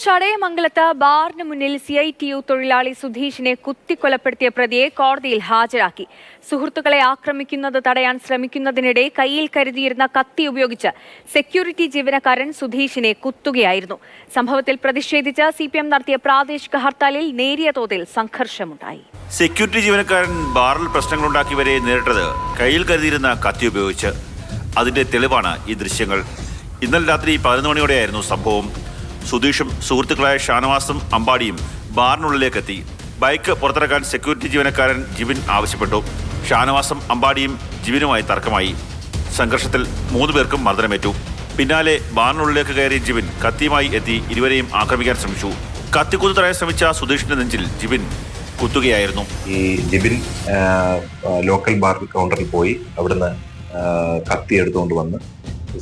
ചടയമംഗലത്ത് ബാറിന് മുന്നിൽ CITU തൊഴിലാളി സുധീഷിനെ കുത്തിക്കൊലപ്പെടുത്തിയ പ്രതിയെ കോടതിയിൽ ഹാജരാക്കി. സുഹൃത്തുക്കളെ ആക്രമിക്കുന്നത് തടയാൻ ശ്രമിക്കുന്നതിനിടെ കയ്യിൽ കരുതിയിരുന്ന കത്തി ഉപയോഗിച്ച് സെക്യൂരിറ്റി ജീവനക്കാരൻ സുധീഷിനെ കുത്തുകയായിരുന്നു. സംഭവത്തിൽ പ്രതിഷേധിച്ച് CPM നടത്തിയ പ്രാദേശിക ഹർത്താലിൽ നേരിയ തോതിൽ സംഘർഷമുണ്ടായി. സെക്യൂരിറ്റി ജീവനക്കാരൻ ബാറിൽ പ്രശ്നങ്ങളുണ്ടാക്കിയവരെ നേരിട്ടത് കയ്യിൽ കരുതിയിരുന്ന കത്തി ഉപയോഗിച്ച്. അതിന്റെ തെളിവാണ് ഈ ദൃശ്യങ്ങൾ. ഇന്നലെ രാത്രി 11 മണിയോടെയായിരുന്നു സംഭവം. സുധീഷും സുഹൃത്തുക്കളായ ഷാനവാസും അമ്പാടിയും ബാറിനുള്ളിലേക്കെത്തി. ബൈക്ക് പുറത്തിറക്കാൻ സെക്യൂരിറ്റി ജീവനക്കാരൻ ജിബിൻ ആവശ്യപ്പെട്ടു. ഷാനവാസും അമ്പാടിയും ജിബിനുമായി തർക്കമായി. സംഘർഷത്തിൽ 3 പേർക്കും മർദ്ദനമേറ്റു. പിന്നാലെ ബാറിനുള്ളിലേക്ക് കയറിയ ജിബിൻ കത്തിയുമായി എത്തി ഇരുവരെയും ആക്രമിക്കാൻ ശ്രമിച്ചു. കത്തിക്കുത്തു തടയാൻ ശ്രമിച്ച സുധീഷിന്റെ നെഞ്ചിൽ ജിബിൻ കുത്തുകയായിരുന്നു. ഈ ജിബിൻ ലോക്കൽ ബാർ കൗണ്ടറിൽ പോയി അവിടുന്ന് കത്തി എടുത്തുകൊണ്ട് വന്ന്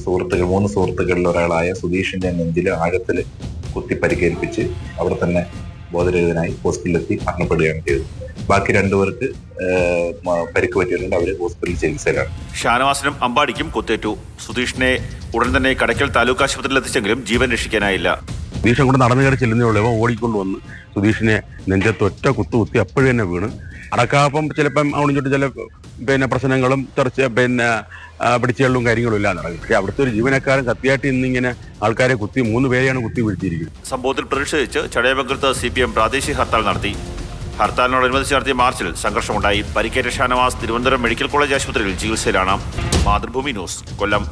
3 സുഹൃത്തുക്കളിൽ ഒരാളായ സുധീഷിന്റെ നെഞ്ചിൽ ആഴത്തിൽ കുത്തി പരിക്കേൽപ്പിച്ച് അവിടെ തന്നെ ബോധരഹിതനായി ഹോസ്പിറ്റലിലെത്തി മരണപ്പെടുകയാണ് ചെയ്തത്. ബാക്കി 2 പേർക്ക് പരിക്ക് പറ്റിയിട്ടുണ്ട്. അവര് ഹോസ്പിറ്റലിൽ ചികിത്സയിലാണ്. ഷാനവാസിനും അമ്പാടിക്കും കുത്തേറ്റു. സുധീഷിനെ ഉടൻ തന്നെ കടയ്ക്കൽ താലൂക്ക് ആശുപത്രിയിൽ എത്തിച്ചെങ്കിലും ജീവൻ രക്ഷിക്കാനായില്ല. സുധീഷൻ കൂടെ നടന്നു കയറി ചെല്ലുന്നേ ഉള്ളൂ. ഓടിക്കൊണ്ട് വന്ന് സുധീഷിനെ നെഞ്ചത്ത് ഒറ്റ കുത്തി അപ്പോഴും തന്നെ വീണ്. അടക്കാപ്പം ചിലപ്പം അവിടെ ചില പ്രശ്നങ്ങളും പിടിച്ചുകളും കാര്യങ്ങളും ഇല്ലാന്ന് പറയും. പക്ഷെ അവിടുത്തെ ഒരു ജീവനക്കാരൻ കത്തിയായിട്ട് ഇന്നിങ്ങനെ ആൾക്കാരെ 3 പേരെയാണ് കുത്തി വീഴ്ത്തിയിരിക്കുന്നത്. സംഭവത്തിൽ പ്രതിഷേധിച്ച് ചടയമംഗലത്ത് CPM പ്രാദേശിക ഹർത്താൽ നടത്തി. ഹർത്താലിനോടനുബന്ധിച്ച് നടത്തിയ മാർച്ചിൽ സംഘർഷമുണ്ടായി. പരിക്കേറ്റ ഷാനവാസ് തിരുവനന്തപുരം മെഡിക്കൽ കോളേജ് ആശുപത്രിയിൽ ചികിത്സയിലാണ്. മാതൃഭൂമി ന്യൂസ്, കൊല്ലം.